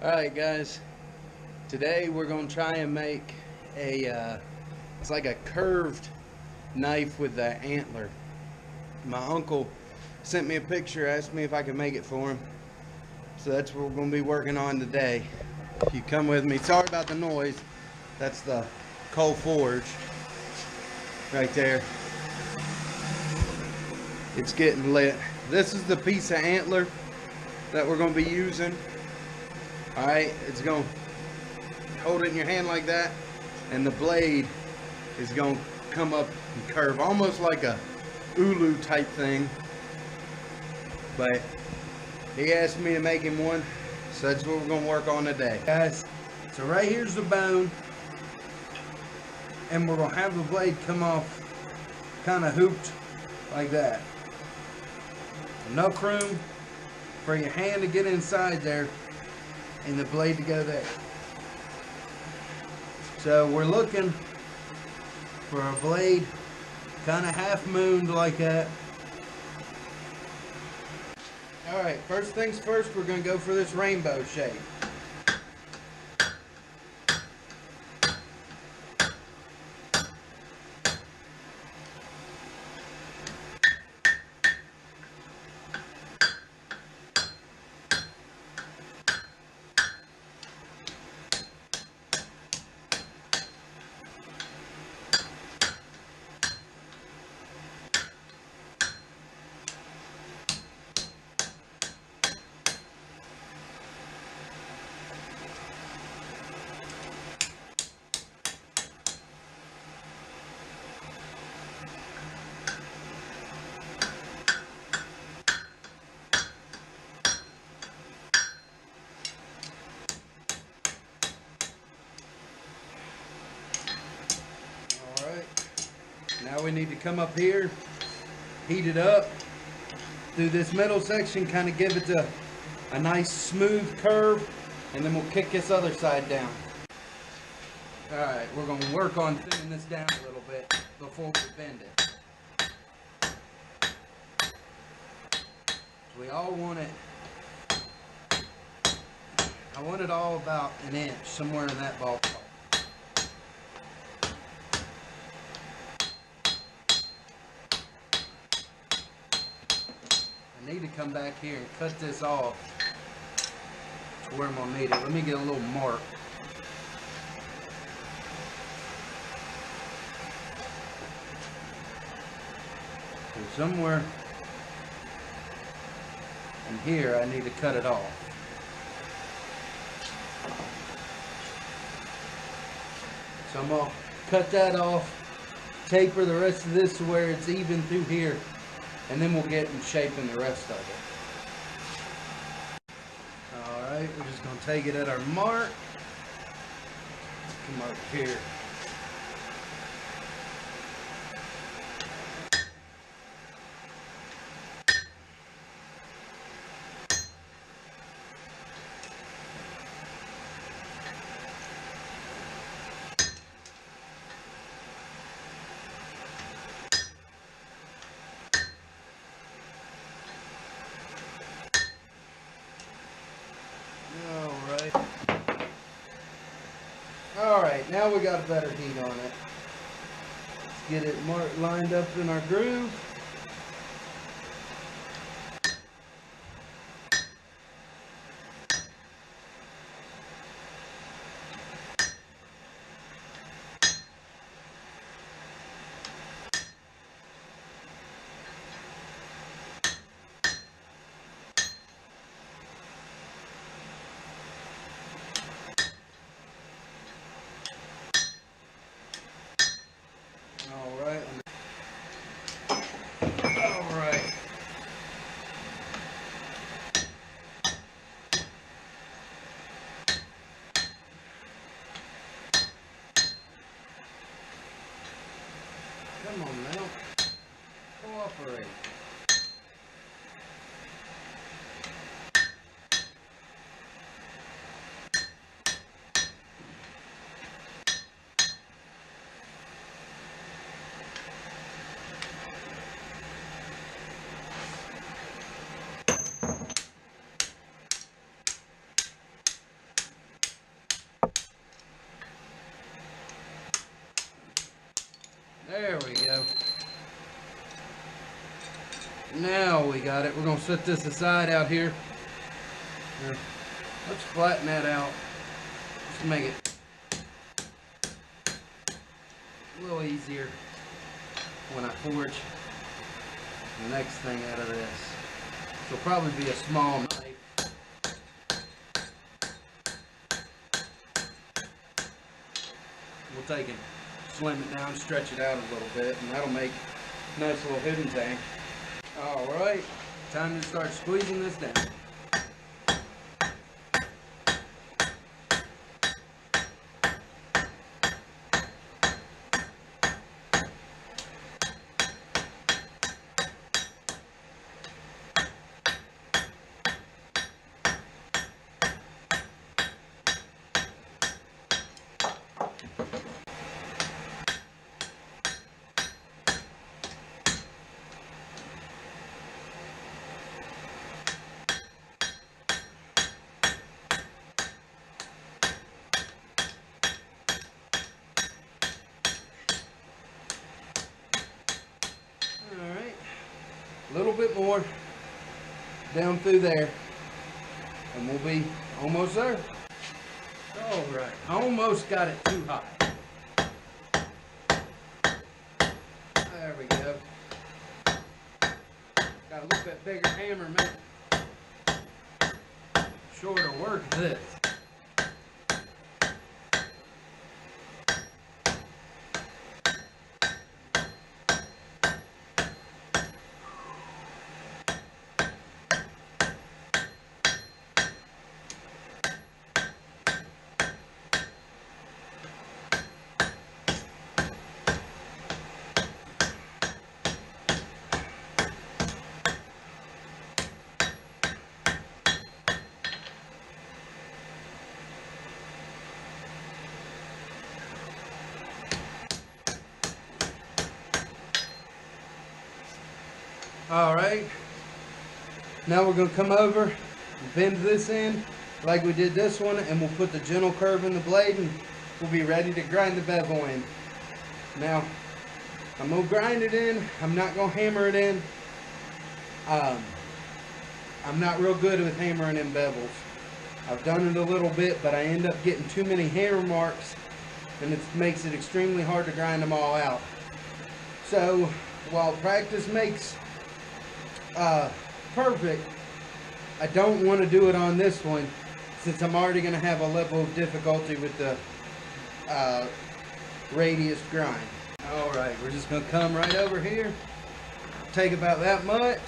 Alright guys, today we're going to try and make it's like a curved knife with the antler. My uncle sent me a picture, asked me if I could make it for him. So that's what we're going to be working on today. If you come with me, sorry about the noise. That's the coal forge right there. It's getting lit. This is the piece of antler that we're going to be using. Alright, it's going to hold it in your hand like that, and the blade is going to come up and curve, almost like a ulu type thing. But he asked me to make him one, so that's what we're going to work on today. Guys, so right here's the bone, and we're going to have the blade come off kind of hooped like that. Enough room for your hand to get inside there and the blade to go there. So we're looking for a blade kind of half mooned like that. Alright, first things first, we're going to go for this rainbow shape. Now we need to come up here, heat it up through this middle section, kind of give it a nice smooth curve, and then we'll kick this other side down. Alright, we're going to work on thinning this down a little bit before we bend it. So we all want it, I want it all about an inch, somewhere in that ballpark. I need to come back here and cut this off to where I'm going to need it. Let me get a little mark. And somewhere in here I need to cut it off. So I'm going to cut that off, taper the rest of this to where it's even through here. And then we'll get in shape in the rest of it. Alright, we're just going to take it at our mark. Come up here. Alright, now we got a better heat on it. Let's get it lined up in our groove. Alright. Come on now. Cooperate. Now we got it. We're going to set this aside out here. Let's flatten that out. Just make it a little easier when I forge the next thing out of this. This will probably be a small knife. We'll take it, slim it down, stretch it out a little bit, and that'll make a nice little hidden tank. Alright, time to start squeezing this down. A little bit more down through there and we'll be almost there. Alright, almost got it too high. There we go. Got a little bit bigger hammer, man. Shorter work of this. Alright, now we're going to come over and bend this in like we did this one, and we'll put the gentle curve in the blade and we'll be ready to grind the bevel in. Now, I'm going to grind it in. I'm not going to hammer it in. I'm not real good with hammering in bevels. I've done it a little bit, but I end up getting too many hammer marks and it makes it extremely hard to grind them all out. So, while practice makes perfect, I don't want to do it on this one since I'm already going to have a level of difficulty with the radius grind. Alright, we're just going to come right over here, take about that much.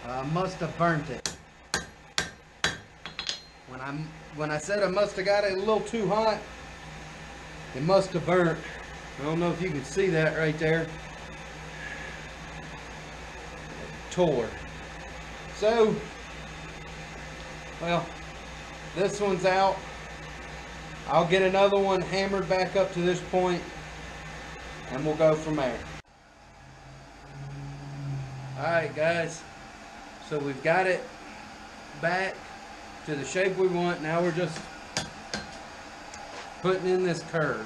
I must have burnt it. When I said I must have got it a little too hot, it must have burnt. I don't know if you can see that right there. It tore. So, well, this one's out. I'll get another one hammered back up to this point, and we'll go from there. Alright guys, so we've got it back to the shape we want. Now we're just putting in this curve.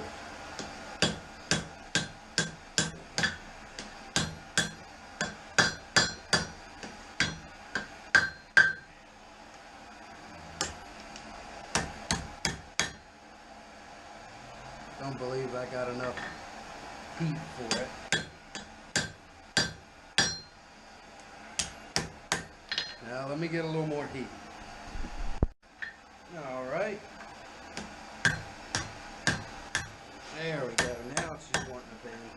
Don't believe I got enough heat for it. Now let me get a little more heat. Alright. There we go. Now it's just wanting to bend.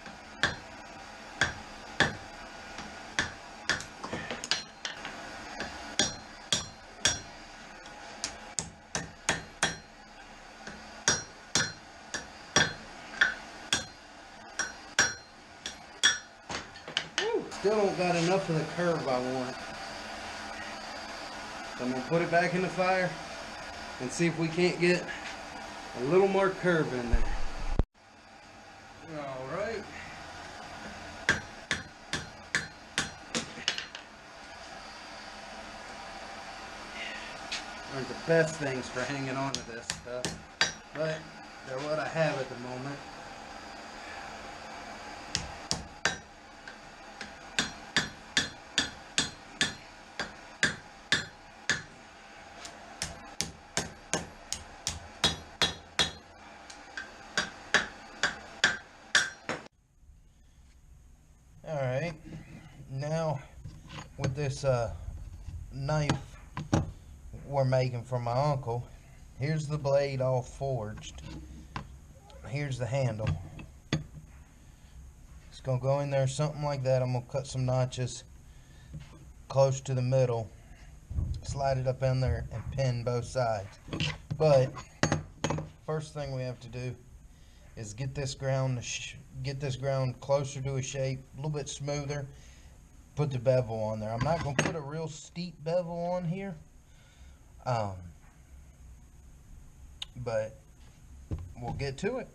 Woo! Still don't got enough of the curve I want. So I'm going to put it back in the fire and see if we can't get a little more curve in there. Alright. aren't the best things for hanging on to this stuff, but they're what I have at the moment. Alright, now with this knife we're making for my uncle, here's the blade all forged. Here's the handle. It's going to go in there something like that. I'm going to cut some notches close to the middle, slide it up in there, and pin both sides. But first thing we have to do is get this ground closer to a shape, a little bit smoother. Put the bevel on there. I'm not going to put a real steep bevel on here, but we'll get to it.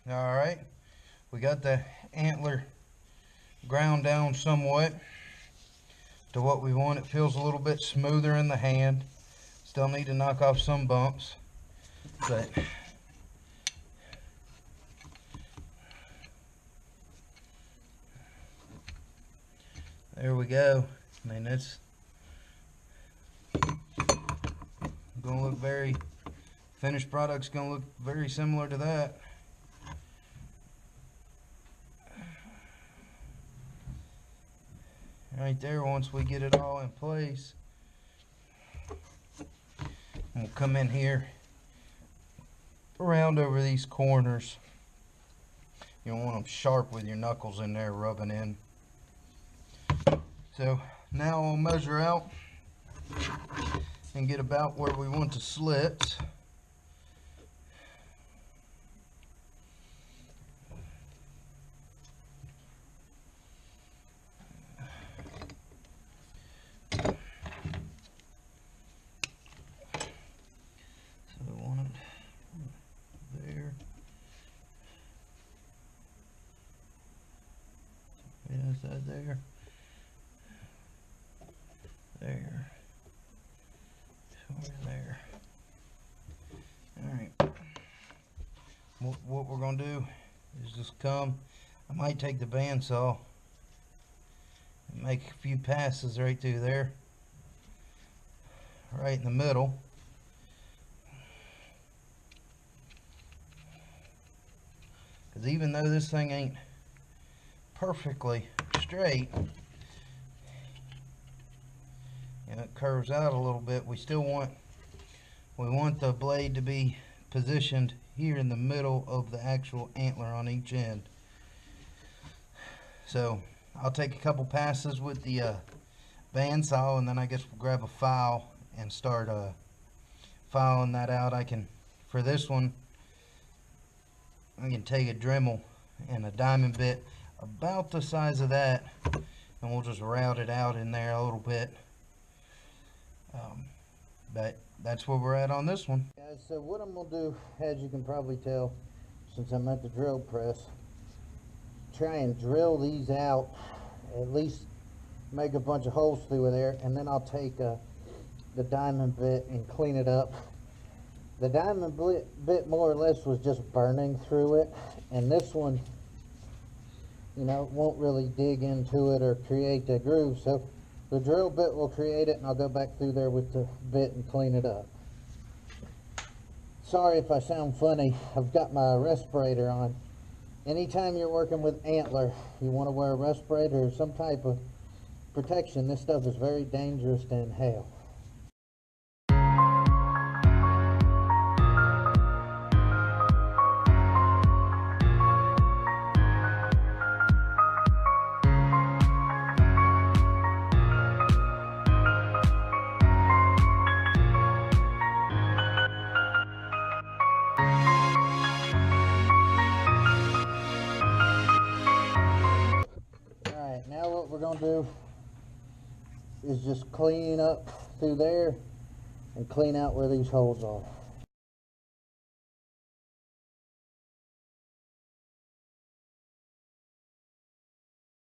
Alright, we got the antler ground down somewhat to what we want. It feels a little bit smoother in the hand. Still need to knock off some bumps, but there we go. I mean, it's gonna look very, finished product's gonna look very similar to that. Right there, once we get it all in place, we'll come in here around over these corners. You don't want them sharp with your knuckles in there rubbing in. So now I'll measure out and get about where we want the slits. There, there, somewhere there. Alright, what we're going to do is just come, I might take the bandsaw and make a few passes right through there, right in the middle. Because even though this thing ain't perfectly straight, and it curves out a little bit, we want the blade to be positioned here in the middle of the actual antler on each end. So I'll take a couple passes with the bandsaw, and then I guess we'll grab a file and start filing that out. For this one, I can take a Dremel and a diamond bit about the size of that, and we'll just route it out in there a little bit. But that's where we're at on this one. Guys, so what I'm going to do, as you can probably tell, since I'm at the drill press, try and drill these out, at least make a bunch of holes through there, and then I'll take the diamond bit and clean it up. The diamond bit more or less was just burning through it, and this one you know, it won't really dig into it or create a groove. So the drill bit will create it, and I'll go back through there with the bit and clean it up. Sorry if I sound funny. I've got my respirator on. Anytime you're working with antler, you want to wear a respirator or some type of protection. This stuff is very dangerous to inhale. Alright, now what we're going to do is just clean up through there and clean out where these holes are.